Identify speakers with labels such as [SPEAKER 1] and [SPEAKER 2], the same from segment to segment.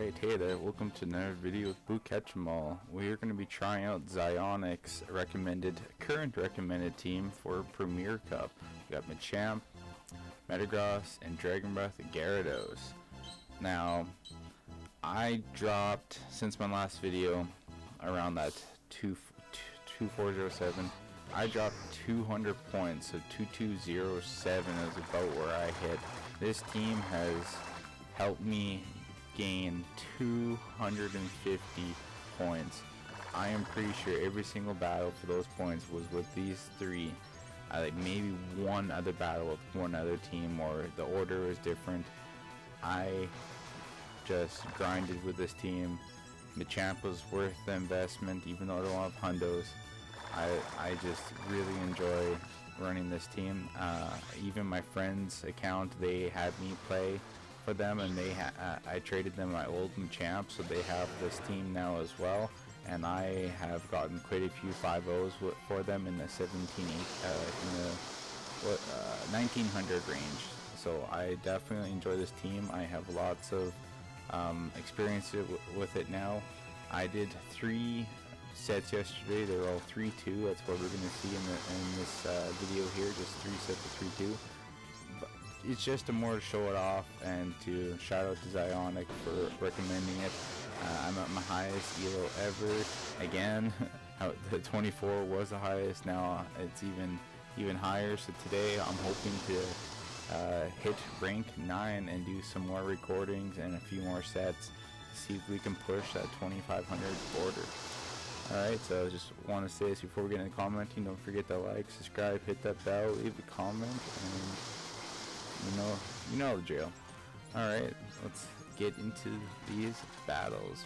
[SPEAKER 1] Alright, hey there, welcome to another video with Boo Ketch'em-all. We're going to be trying out ZYONIKS current recommended team for Premier Cup. We got Machamp, Metagross, and Dragon Breath Gyarados. Now, I dropped, since my last video, around that 2407, I dropped 200 points, so 2207 is about where I hit. This team has helped me gain 250 points. I am pretty sure every single battle for those points was with these three. Like maybe one other battle with one other team, or the order was different. I just grinded with this team. Machamp was worth the investment, even though I don't have hundos. I just really enjoy running this team. Even my friend's account, they had me play for them, and I traded them my old Machamp, so they have this team now as well. And I have gotten quite a few 5-0s for them in the 1900 range. So I definitely enjoy this team. I have lots of experience with it now. I did 3 sets yesterday. They're all 3-2. That's what we're going to see in this video here. Just 3 sets of 3-2. But it's just to more to show it off and to shout out to ZYONIKS for recommending it. I'm at my highest ELO ever. Again, the 24 was the highest. Now it's even higher. So today I'm hoping to hit rank 9 and do some more recordings and a few more sets to see if we can push that 2500 border. Alright, so I just want to say this before we get into commenting. Don't forget to like, subscribe, hit that bell, leave a comment, and you know the drill. Alright, let's get into these battles.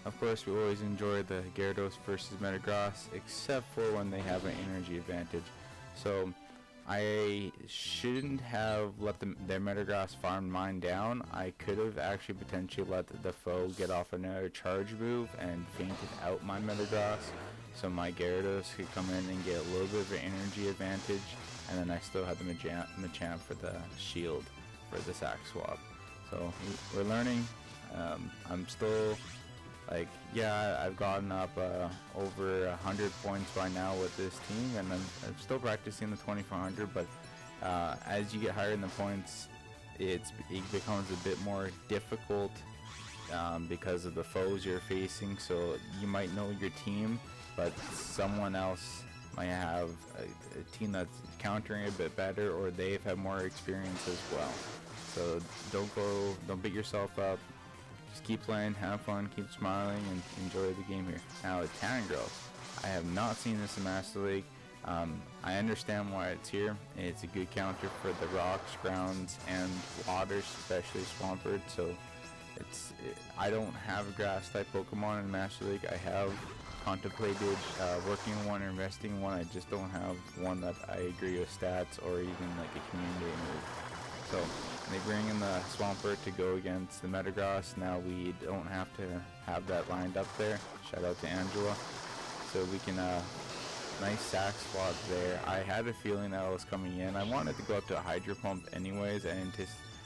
[SPEAKER 1] Of course, we always enjoy the Gyarados versus Metagross, except for when they have an energy advantage. So I shouldn't have let their Metagross farm mine down. I could have actually potentially let the foe get off another charge move and fainted out my Metagross, so my Gyarados could come in and get a little bit of an energy advantage, and then I still have the Machamp for the shield for the sack swap. So we're learning. I'm still like, yeah, I've gotten up over 100 points by now with this team, and I'm still practicing the 2400. But as you get higher in the points, it becomes a bit more difficult because of the foes you're facing. So you might know your team, but someone else might have a team that's countering a bit better, or they've had more experience as well. So don't beat yourself up. Just keep playing, have fun, keep smiling, and enjoy the game here. Now, with Tangrowth, I have not seen this in Master League. I understand why it's here. It's a good counter for the rocks, grounds, and waters, especially Swampert. So I don't have a grass type Pokemon in Master League. I have contemplated working on one or investing in one. I just don't have one that I agree with stats or even like a community move. So they bring in the Swampert to go against the Metagross. Now we don't have to have that lined up there. Shout out to Angela. So we can nice sack swap there. I had a feeling that was coming in. I wanted to go up to a Hydro Pump anyways. I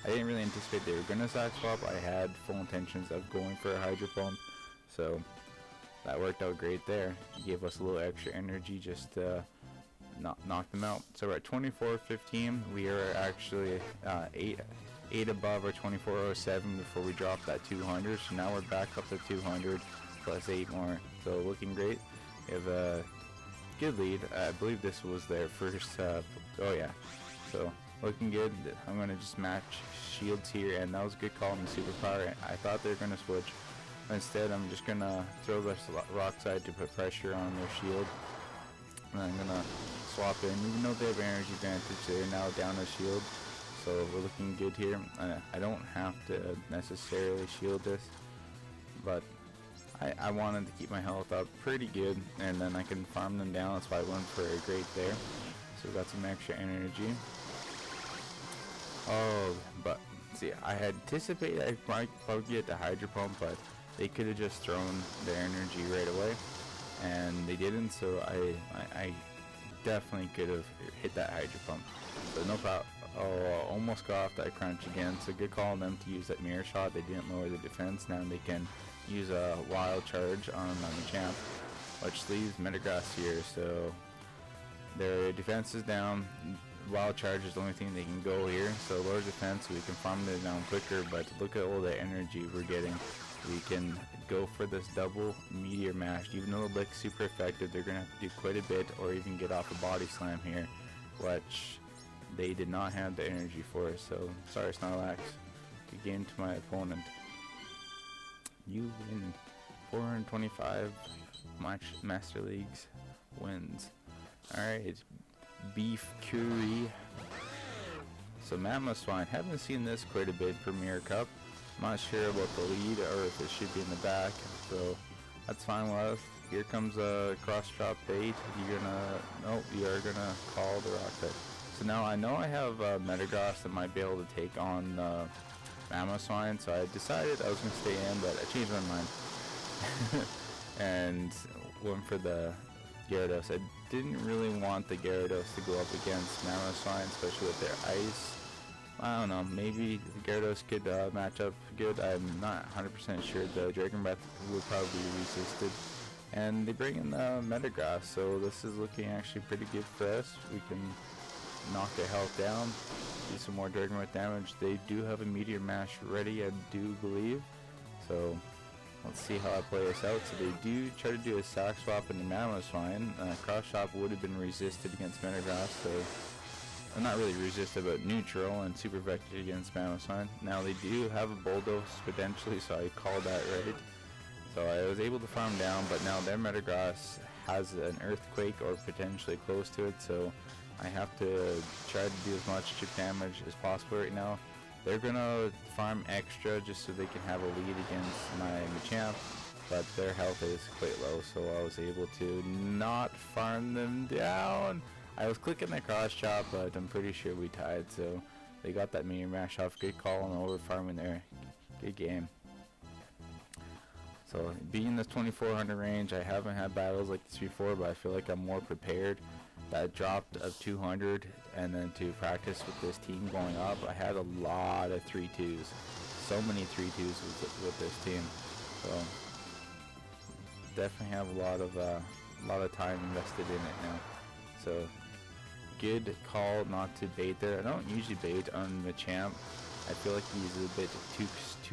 [SPEAKER 1] didn't really anticipate they were gonna sack swap. I had full intentions of going for a Hydro Pump, so that worked out great there. It gave us a little extra energy just to knock them out. So we're at 2415. We are actually 8 above our 2407 before we dropped that 200. So now we're back up to 200 plus 8 more. So looking great. We have a good lead. I believe this was their first. Oh yeah. So looking good. I'm gonna just match shields here, and that was a good call on the superpower. I thought they were gonna switch. Instead, I'm just gonna throw this rock side to put pressure on their shield, and I'm gonna swap in. Even though they have energy advantage, they're now down a shield, so we're looking good here. I don't have to necessarily shield this, but I wanted to keep my health up pretty good, and then I can farm them down. That's why I went for a great there. So we got some extra energy. Oh, but see, I had anticipated I might probably get the Hydro Pump, but they could have just thrown their energy right away, and they didn't. So I definitely could have hit that Hydro Pump. So no Oh, almost got off that crunch again. So good call on them to use that mirror shot. They didn't lower the defense. Now they can use a wild charge on Machamp, which leaves Metagross here. So their defense is down. Wild charge is the only thing they can go here. So lower defense so we can farm it down quicker. But look at all the energy we're getting. We can go for this double Meteor Mash. Even though the Lick's super effective, they're going to have to do quite a bit or even get off a Body Slam here, which they did not have the energy for. So sorry, Snorlax. Good game to my opponent. You win 425 Master Leagues wins. Alright, Beef Curry. So Mamoswine, haven't seen this quite a bit Premier Cup. I'm not sure about the lead or if it should be in the back, so that's fine with us. Here comes a cross drop bait. You are gonna call the rock bait. So now I know I have Metagross that might be able to take on Mamoswine, so I decided I was gonna stay in, but I changed my mind and went for the Gyarados. I didn't really want the Gyarados to go up against Mamoswine, especially with their ice. I don't know, maybe the Gyarados could match up good. I'm not 100% sure. The Dragon Breath would probably be resisted. And they bring in the Metagross, so this is looking actually pretty good for us. We can knock their health down, do some more Dragon Breath damage. They do have a Meteor Mash ready, I do believe. So let's see how I play this out. So they do try to do a Sack Swap into Mamoswine. Cross Chop would have been resisted against Metagross, so not really resisted, but neutral and super effective against Mamoswine. Now they do have a Bulldoze potentially, so I called that right. So I was able to farm down, but now their Metagross has an Earthquake or potentially close to it, so I have to try to do as much chip damage as possible right now. They're gonna farm extra just so they can have a lead against my Machamp, but their health is quite low, so I was able to not farm them down. I was clicking the cross chop, but I'm pretty sure we tied, so they got that Meteor Mash off. Good call on over farming there. Good game. So being this 2400 range, I haven't had battles like this before, but I feel like I'm more prepared. That dropped of 200, and then to practice with this team going up, I had a lot of 3-2s. So many 3-2s with this team. So definitely have a lot of time invested in it now. So good call not to bait there. I don't usually bait on Machamp. I feel like he's a bit too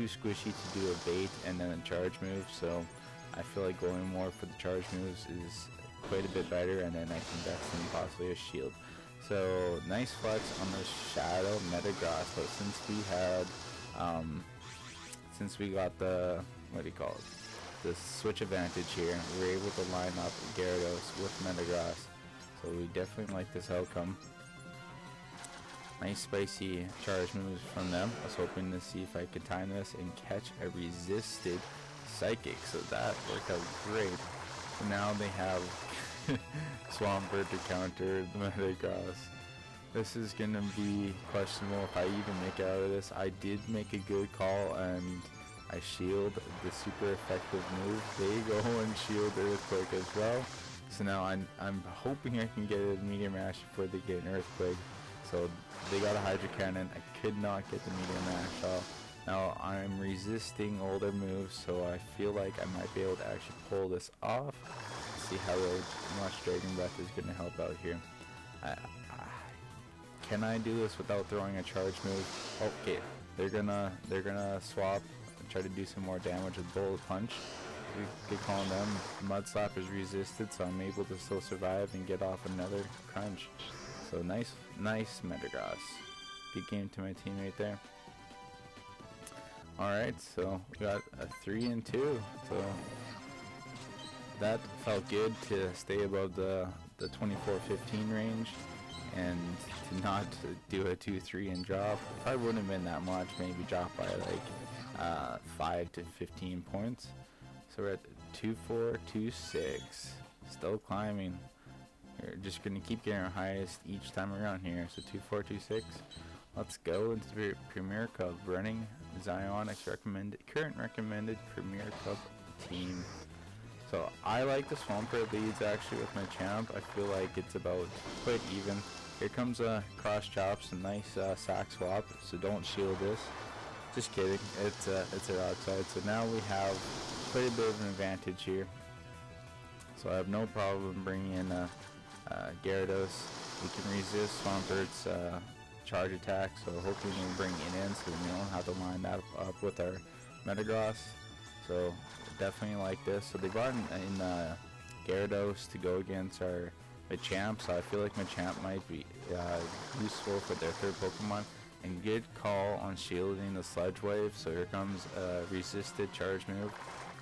[SPEAKER 1] squishy to do a bait and then a charge move, so I feel like going more for the charge moves is quite a bit better, and then I can invest in possibly a shield. So nice flex on the Shadow Metagross, but since we got the, what do you call it, the switch advantage here, we were able to line up Gyarados with Metagross, so we definitely like this outcome. Nice spicy charge moves from them. I was hoping to see if I could time this and catch a resisted Psychic, so that worked out great. So now they have Swampert to counter the Metagross. This is gonna be questionable if I even make it out of this. I did make a good call and I shield the super effective move. They go and shield Earthquake as well. So now I'm hoping I can get a Meteor Mash before they get an Earthquake. So they got a Hydro Cannon. I could not get the Meteor Mash off. Now I'm resisting all their moves, so I feel like I might be able to actually pull this off. See how much Dragon Breath is going to help out here. Can I do this without throwing a charge move? Okay, they're gonna swap and try to do some more damage with Bullet Punch. Good call on them. Mud Slap is resisted, so I'm able to still survive and get off another crunch. So nice Metagross. Good game to my team right there. Alright, so we got a 3-2. So that felt good to stay above the 24-15 range and to not do a 2-3 and drop. Probably wouldn't have been that much, maybe drop by like 5 to 15 points. So we're at 2-4, 2-6, still climbing. We're just going to keep getting our highest each time around here. So 2-4, 2-6. Let's go into the Premier Cup. Running ZYONIKS current recommended Premier Cup team. So I like the Swampert leads actually with my champ. I feel like it's about quite even. Here comes a cross chops, a nice sack swap, so don't shield this. Just kidding, it's a rock slide. So now we have quite a bit of an advantage here. So I have no problem bringing in Gyarados. We can resist Swampert's charge attack, so hopefully we can bring it in so we don't have to line that up with our Metagross. So definitely like this. So they brought in Gyarados to go against our Machamp, so I feel like Machamp might be useful for their third Pokemon. And good call on shielding the Sludge Wave. So here comes a resisted charge move.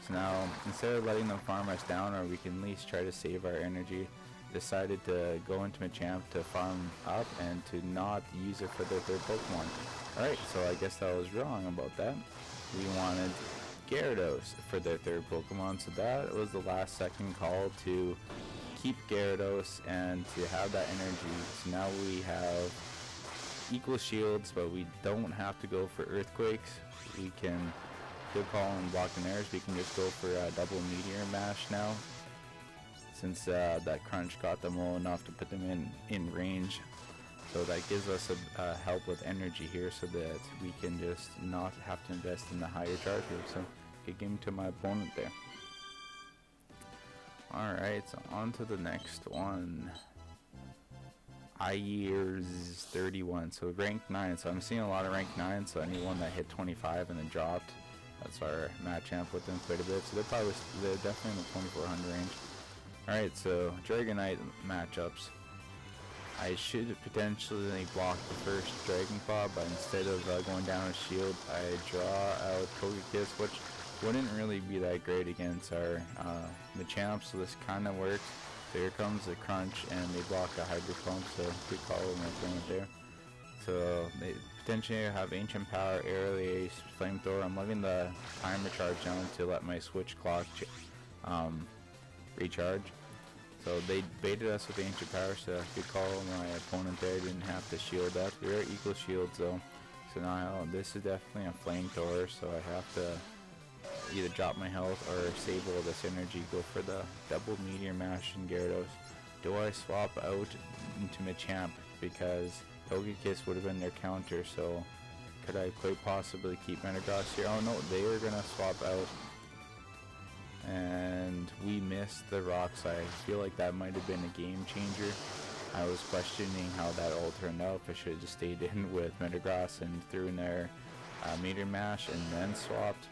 [SPEAKER 1] So now instead of letting them farm us down, or we can at least try to save our energy, decided to go into Machamp to farm up and to not use it for their third Pokemon. Alright, so I guess I was wrong about that. We wanted Gyarados for their third Pokemon, so that was the last second call to keep Gyarados and to have that energy. So now we have equal shields, but we don't have to go for Earthquakes. We can, good call on blocking theirs, we can just go for a double Meteor Mash now, since that crunch got them low enough to put them in range. So that gives us a help with energy here, so that we can just not have to invest in the higher charge move. So good game to my opponent there. Alright, so on to the next one. IERS 31, so rank 9. So I'm seeing a lot of rank 9, so anyone that hit 25 and then dropped, that's our Machamp with them quite a bit. So they're definitely in the 2400 range. Alright, so Dragonite matchups. I should potentially block the first Dragon Claw, but instead of going down a shield, I draw out Togekiss, which wouldn't really be that great against our Machamp, so this kind of works. So here comes the crunch, and they block a Hydro Pump, so good call on my opponent there. So they potentially have Ancient Power, Aerial Ace, Flamethrower. I'm letting the timer charge down to let my switch clock recharge. So they baited us with Ancient Power, so good call on my opponent there. Didn't have to shield up. We are equal shields though. So now this is definitely a Flamethrower, so I have to either drop my health or save all this energy, go for the double Meteor Mash and Gyarados. Do I swap out into Machamp, because Togekiss would have been their counter, so could I quite possibly keep Metagross here? Oh no, they were gonna swap out, and we missed the Rock Slide. I feel like that might have been a game changer. I was questioning how that all turned out. If I should have just stayed in with Metagross and threw in their Meteor Mash and then swapped.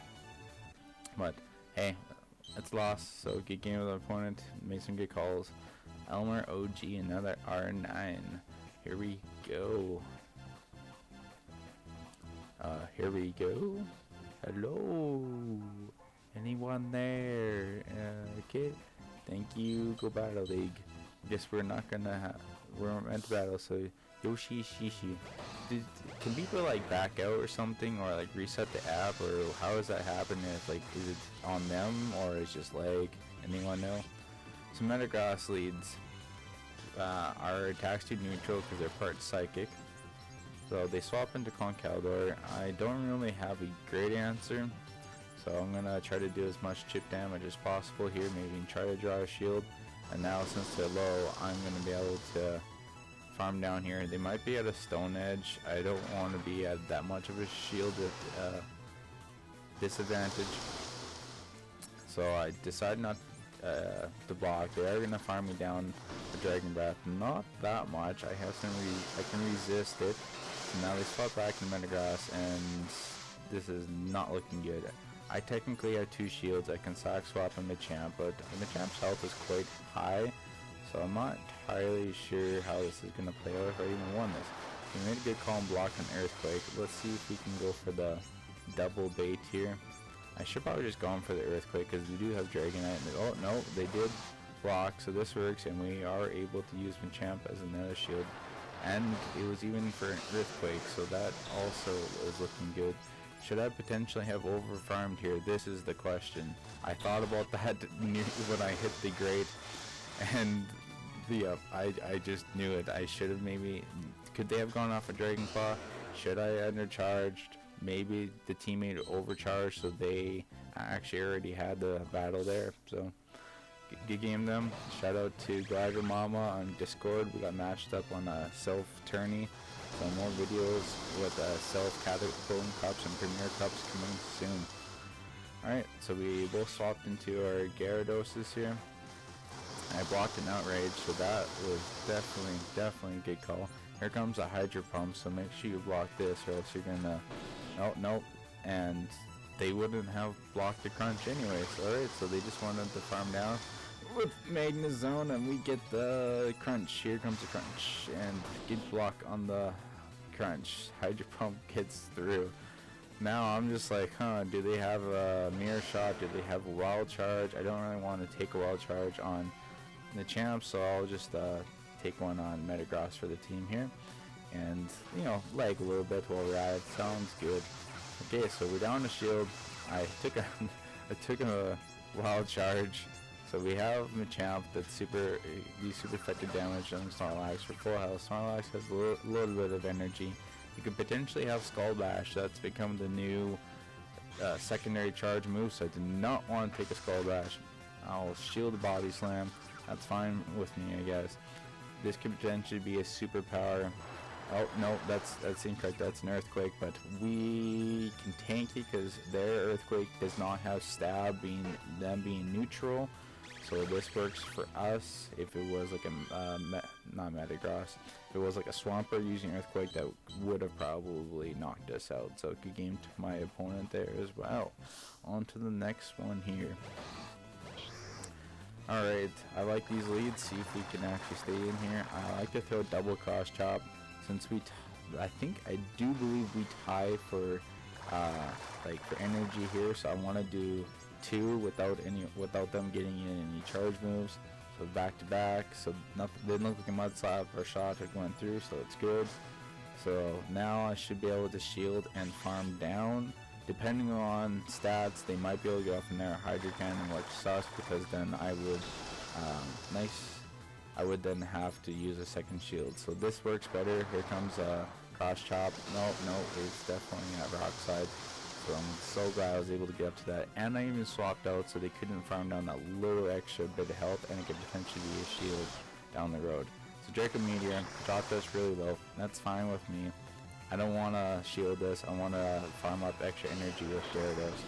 [SPEAKER 1] But hey, it's lost, so good game with the opponent, made some good calls. Elmer OG, another R9. Here we go. Here we go. Hello. Anyone there? Okay. Thank you. Go Battle League. Guess we're not gonna we're meant to battle, so Yoshi Shishi. Can people like back out or something, or like reset the app, or how does that happen? If like, is it on them or is just lag? Anyone know? So Metagross leads. Our attacks do neutral because they're part psychic. So they swap into Conkeldurr. I don't really have a great answer, so I'm gonna try to do as much chip damage as possible here. Maybe try to draw a shield. And now since they're low, I'm gonna be able to farm down here. They might be at a Stone Edge. I don't want to be at that much of a shield disadvantage, so I decided not to block. They are gonna farm me down the Dragon Breath, not that much. I have some I can resist it. So now they swap back in Metagross, and this is not looking good. I technically have two shields. I can sack swap in Machamp, but Machamp's health is quite high, so I'm not entirely sure how this is going to play out if I even won this. We made a good call and block an Earthquake. Let's see if we can go for the double bait here. I should probably just go on for the Earthquake, because we do have Dragonite. And oh no, they did block, so this works, and we are able to use Machamp as another shield. And it was even for an Earthquake, so that also is looking good. Should I potentially have over-farmed here? This is the question. I thought about that when I hit the grate, and I just knew it. I should have maybe... Could they have gone off a Dragon Claw? Should I undercharged? Maybe the teammate overcharged, so they actually already had the battle there. So good game them. Shout out to Glider Mama on Discord. We got matched up on a self tourney. So more videos with self Catacomb Cups and Premier Cups coming soon. Alright, so we both swapped into our Gyarados here. I blocked an outrage, so that was definitely a good call. Here comes a Hydro Pump, so make sure you block this or else you're gonna... Nope. And they wouldn't have blocked the crunch anyways. Alright, so they just wanted to farm down with Magnezone, and we get the crunch. Here comes the crunch, and good block on the crunch. Hydro Pump gets through. Now I'm just like, do they have a Mirror Shot? Do they have a Wild Charge? I don't really want to take a Wild Charge on the champ, so I'll just take one on Metagross for the team here. And, you know, lag a little bit while we're at it. Sounds good. Okay, so we're down to shield. I took a Wild Charge. So we have Machamp that's super effective damage on Snorlax for full health. Snorlax has a little bit of energy. You could potentially have Skull Bash. That's become the new secondary charge move, so I do not want to take a Skull Bash. I'll shield the Body Slam. That's fine with me, I guess. This could potentially be a superpower. Oh no, that's incorrect. That's an Earthquake, but we can tank it because their Earthquake does not have stab, them being neutral. So this works for us. If it was like a not Metagross, if it was like a Swampert using Earthquake, that would have probably knocked us out. So good game to my opponent there as well. On to the next one here. Alright, I like these leads. See if we can actually stay in here. I like to throw double cross chop since I do believe we tie for for energy here. So I want to do 2 without them getting in any charge moves. So back to back. So nothing didn't look like a mud slap or shot that went through. So it's good. So now I should be able to shield and farm down. Depending on stats, they might be able to get off in their Hydro Cannon, which sucks because then I would then have to use a second shield. So this works better. Here comes a cross chop. No, it's definitely at Rock Side. So I'm so glad I was able to get up to that. And I even swapped out so they couldn't farm down that little extra bit of health, and it could potentially be a shield down the road. So Draco Meteor dropped us really low. That's fine with me. I don't want to shield this. I want to farm up extra energy with Gyarados.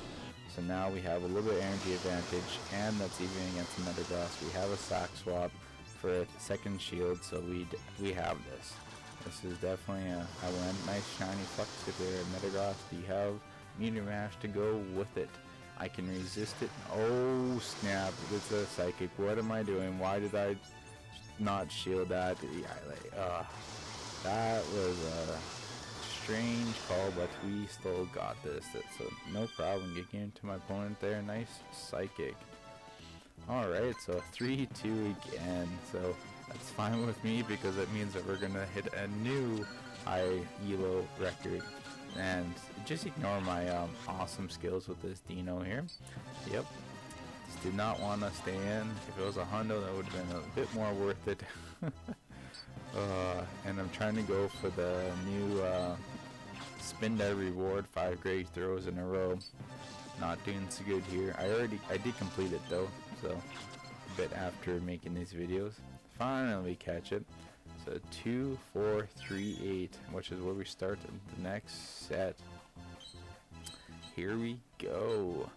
[SPEAKER 1] So now we have a little bit of energy advantage, and that's even against the Metagross. We have a sack swap for a second shield, so we have this. This is definitely a win. Nice shiny Flux there. Metagross, do you have Meteor Mash to go with it? I can resist it. Oh snap! It's a Psychic. What am I doing? Why did I not shield that? Yeah, that was a strange call, but we still got this. So no problem. Good game to my opponent there. Nice Psychic. Alright, so 3-2 again. So that's fine with me because that means that we're gonna hit a new high ELO record. And just ignore my awesome skills with this Dino here. Yep. Just did not want to stay in. If it was a Hundo, that would have been a bit more worth it. And I'm trying to go for the new spin that reward, 5 great throws in a row. Not doing so good here. I did complete it though, so a bit after making these videos. Finally catch it. So 2, 4, 3, 8, which is where we start the next set. Here we go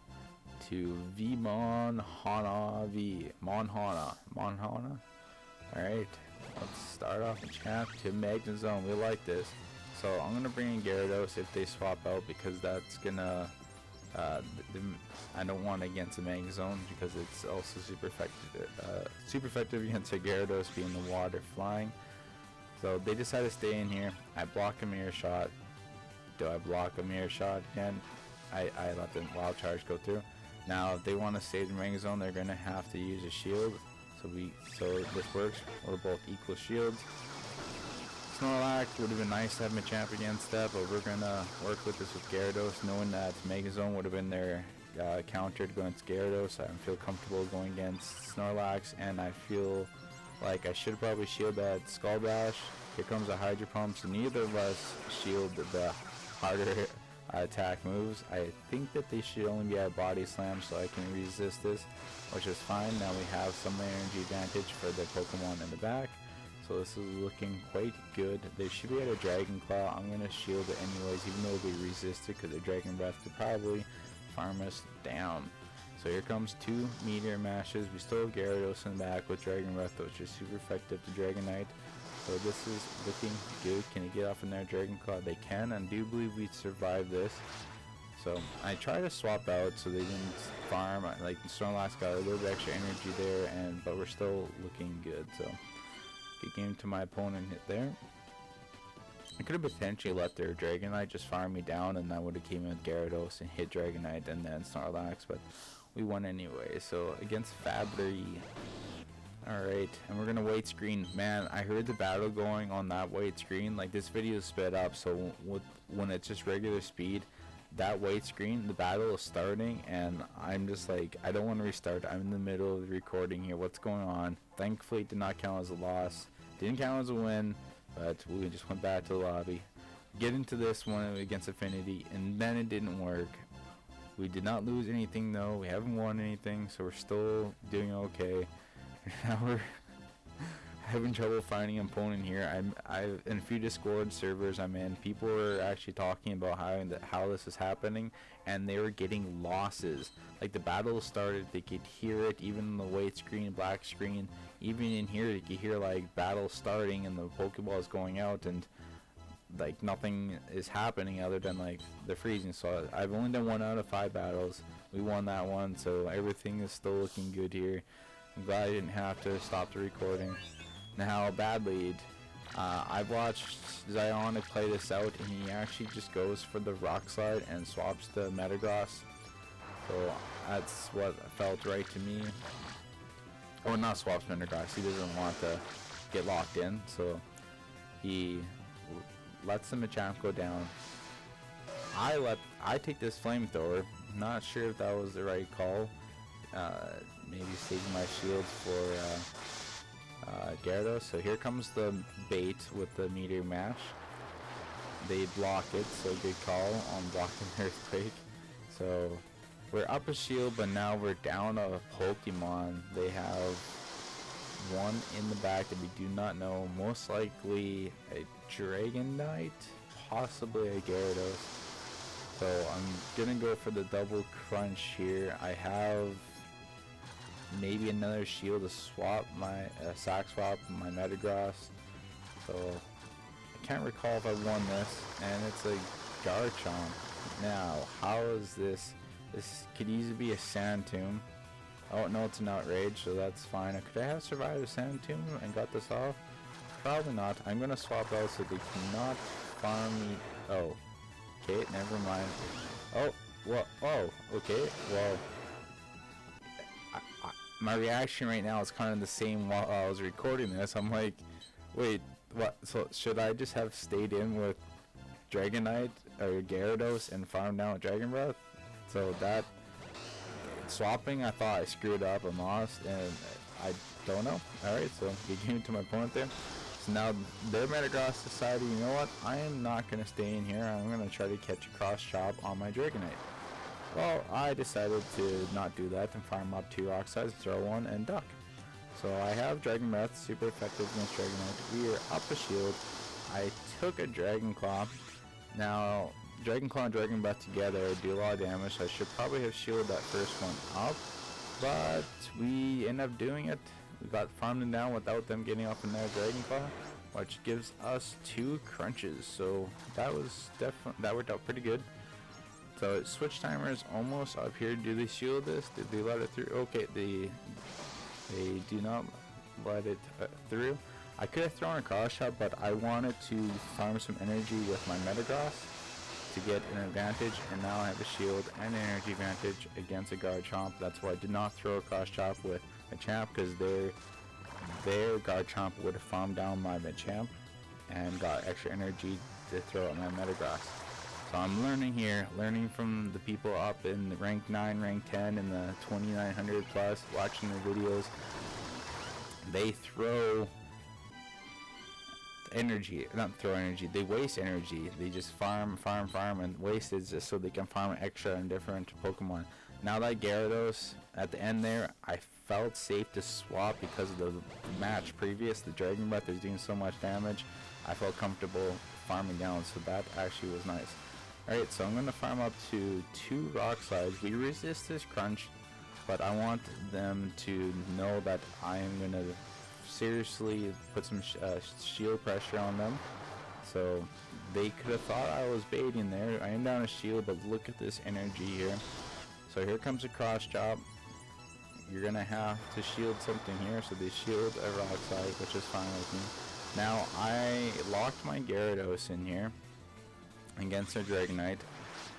[SPEAKER 1] to Monhana. Alright, let's start off the chat to Magnezone. We like this. So I'm gonna bring in Gyarados if they swap out, because that's gonna I don't want against a Magnezone because it's also super effective against a Gyarados being the water flying. So they decide to stay in here. I block a Mirror Shot. Do I block a Mirror Shot again? I let the Wild Charge go through. Now if they want to stay in Magnezone, they're gonna have to use a shield. So this works. We're both equal shields. Snorlax would have been nice to have Machamp against that, but we're gonna work with this with Gyarados, knowing that Magnezone would have been their counter to go against Gyarados. I feel comfortable going against Snorlax, and I feel like I should probably shield that Skull Bash. Here comes a Hydro Pump, so neither of us shield the harder attack moves. I think that they should only be at body slam so I can resist this, which is fine. Now we have some energy advantage for the Pokemon in the back, so this is looking quite good. They should be at a Dragon Claw. I'm going to shield it anyways, even though they resist it, because the Dragon Breath could probably farm us down. So here comes 2 Meteor Mashes. We still have Gyarados in the back with Dragon Breath, which is super effective to Dragonite. So this is looking good. Can it get off in their Dragon Claw? They can. I do believe we survive this. So I try to swap out so they didn't farm. Like Snorlax got a little bit extra energy there, but we're still looking good. So good game to my opponent hit there. I could have potentially let their Dragonite just farm me down, and I would have came in with Gyarados and hit Dragonite and then Snorlax, but we won anyway. So against Fabry. Alright, and we're gonna wait screen. Man, I heard the battle going on that wait screen. Like, this video is sped up, so when it's just regular speed, that wait screen, the battle is starting, and I'm just like, I don't want to restart. I'm in the middle of the recording here. What's going on? Thankfully, it did not count as a loss. Didn't count as a win, but we just went back to the lobby. Get into this one against Affinity, and then it didn't work. We did not lose anything, though. We haven't won anything, so we're still doing okay. Now we're having trouble finding an opponent here. I've in a few Discord servers I'm in, people were actually talking about how this is happening, and they were getting losses. Like, the battle started, they could hear it, even in the white screen, black screen, even in here they could hear like battle starting and the Pokeball is going out, and like nothing is happening other than like the freezing. So I've only done 1 out of 5 battles. We won that one, so everything is still looking good here. I'm glad I didn't have to stop the recording. Now, Bad Lead. I've watched ZYONIKS play this out, and he actually just goes for the Rock Slide and swaps the Metagross. So that's what felt right to me. Or not swaps Metagross, he doesn't want to get locked in, so he lets the Machamp go down. I take this Flamethrower. Not sure if that was the right call. Maybe saving my shield for Gyarados. So here comes the bait with the Meteor Mash. They block it, so good call on blocking Earthquake. So we're up a shield, but now we're down a Pokemon. They have one in the back that we do not know. Most likely a Dragonite, possibly a Gyarados. So I'm gonna go for the double crunch here. I have maybe another shield to swap my sack swap my Metagross. So I can't recall if I won this, and it's a Garchomp. Now, how is this? This could easily be a Sand Tomb. Oh no, it's an Outrage, so that's fine. Could I have survived a Sand Tomb and got this off? Probably not. I'm gonna swap out so they cannot farm me. Oh, okay, never mind. Oh, well, oh, okay, well. My reaction right now is kind of the same while I was recording this. I'm like, wait, what? So should I just have stayed in with Dragonite or Gyarados and farm down with Dragon Breath? So that swapping, I thought I screwed up and lost, and I don't know. Alright, so we came to my opponent there. So now their Metagross decided, you know what? I am not going to stay in here. I'm going to try to catch a cross chop on my Dragonite. Well, I decided to not do that and farm up 2 Rock Slides, throw 1, and duck. So I have Dragon Breath, super effective against Dragonite. We are up a shield. I took a Dragon Claw. Now, Dragon Claw and Dragon Breath together do a lot of damage. I should probably have shielded that first one up, but we end up doing it. We got farmed them down without them getting off in their Dragon Claw, which gives us 2 crunches. So that was that worked out pretty good. So switch timer is almost up here. Do they shield this? Did they let it through? Okay, they do not let it through. I could have thrown a cross shot, but I wanted to farm some energy with my Metagross to get an advantage, and now I have a shield and an energy advantage against a Garchomp. That's why I did not throw a cross chop with Machamp, because their Garchomp would have farmed down my Machamp and got extra energy to throw at my Metagross. So I'm learning here, learning from the people up in the rank 9, rank 10, and the 2900 plus, watching their videos. They throw energy, not throw energy, they waste energy. They just farm, and waste it just so they can farm extra and different Pokemon. Now that Gyarados at the end there, I felt safe to swap because of the match previous. The Dragon Breath is doing so much damage. I felt comfortable farming down, so that actually was nice. Alright, so I'm going to farm up to 2 Rock Slides. We resist this crunch, but I want them to know that I am going to seriously put some shield pressure on them. So they could have thought I was baiting there. I am down a shield, but look at this energy here. So here comes a cross chop. You're going to have to shield something here, so they shield a Rock Slide, which is fine with me. Now I locked my Gyarados in here against their Dragonite.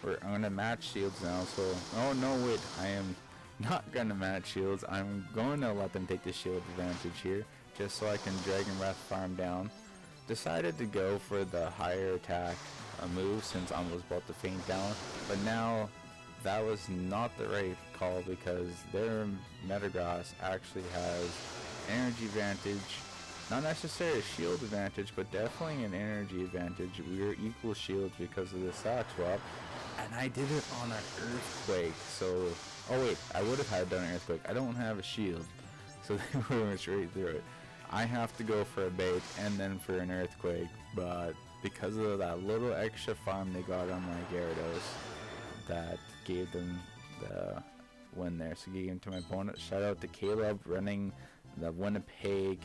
[SPEAKER 1] I'm going to match shields now, so oh no, wait, I am not going to match shields. I'm going to let them take the shield advantage here just so I can Dragon Breath farm down. Decided to go for the higher attack move since I was about to faint down, but now that was not the right call because their Metagross actually has energy advantage. Not necessarily a shield advantage, but definitely an energy advantage. We are equal shields because of the stock swap. And I did it on an Earthquake. So, oh wait, I would have had done an Earthquake. I don't have a shield. So they would have went straight through it. I have to go for a bait and then for an Earthquake. But because of that little extra farm they got on my Gyarados, that gave them the win there. So gave him to my opponent. Shout out to Caleb running the Winnipeg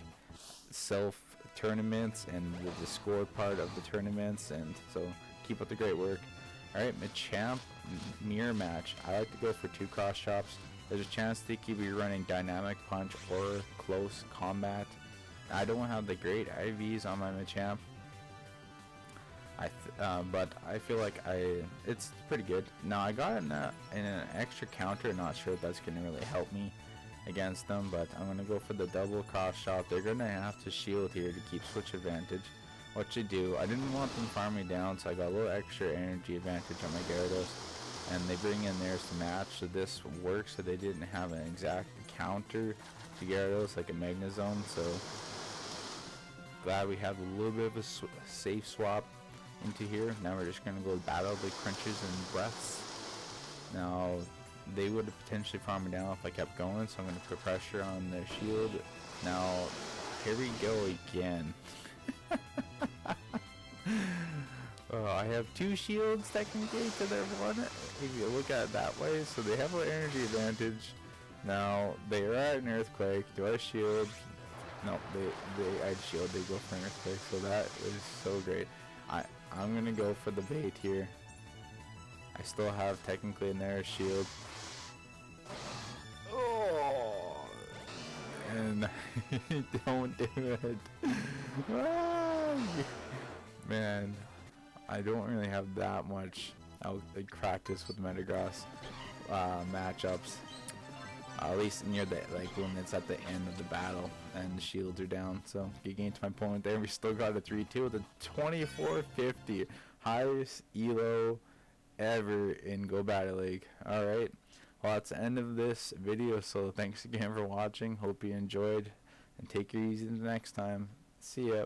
[SPEAKER 1] self tournaments and the Discord part of the tournaments, and so keep up the great work. Alright, Machamp mirror match. I like to go for 2 cross chops. There's a chance they could be running dynamic punch or close combat. I don't have the great IVs on my Machamp, but I feel like it's pretty good. Now I got in an extra counter, not sure if that's gonna really help me against them, but I'm gonna go for the double cross shot. They're gonna have to shield here to keep switch advantage, which I do. I didn't want them farming down, so I got a little extra energy advantage on my Gyarados, and they bring in theirs to match, so this works. So they didn't have an exact counter to Gyarados like a Magnezone, so glad we have a little bit of a safe swap into here. Now we're just gonna go battle the crunches and breaths. Now they would have potentially farmed me down if I kept going, so I'm going to put pressure on their shield. Now, here we go again. Oh, I have 2 shields technically to their 1, if you look at it that way, so they have an energy advantage. Now, they are at an Earthquake. Do I shield? No, I shield, they go for an Earthquake, so that is so great. I'm going to go for the bait here. I still have technically an air shield. Oh, and don't do it. Man, I don't really have that much practice with Metagross matchups. At least near the when it's at the end of the battle and the shields are down. So good game to my opponent there. We still got a 3-2 with a 2450, highest ELO ever in Go Battle League. Alright, well that's the end of this video, so thanks again for watching. Hope you enjoyed, and take it easy the next time. See ya.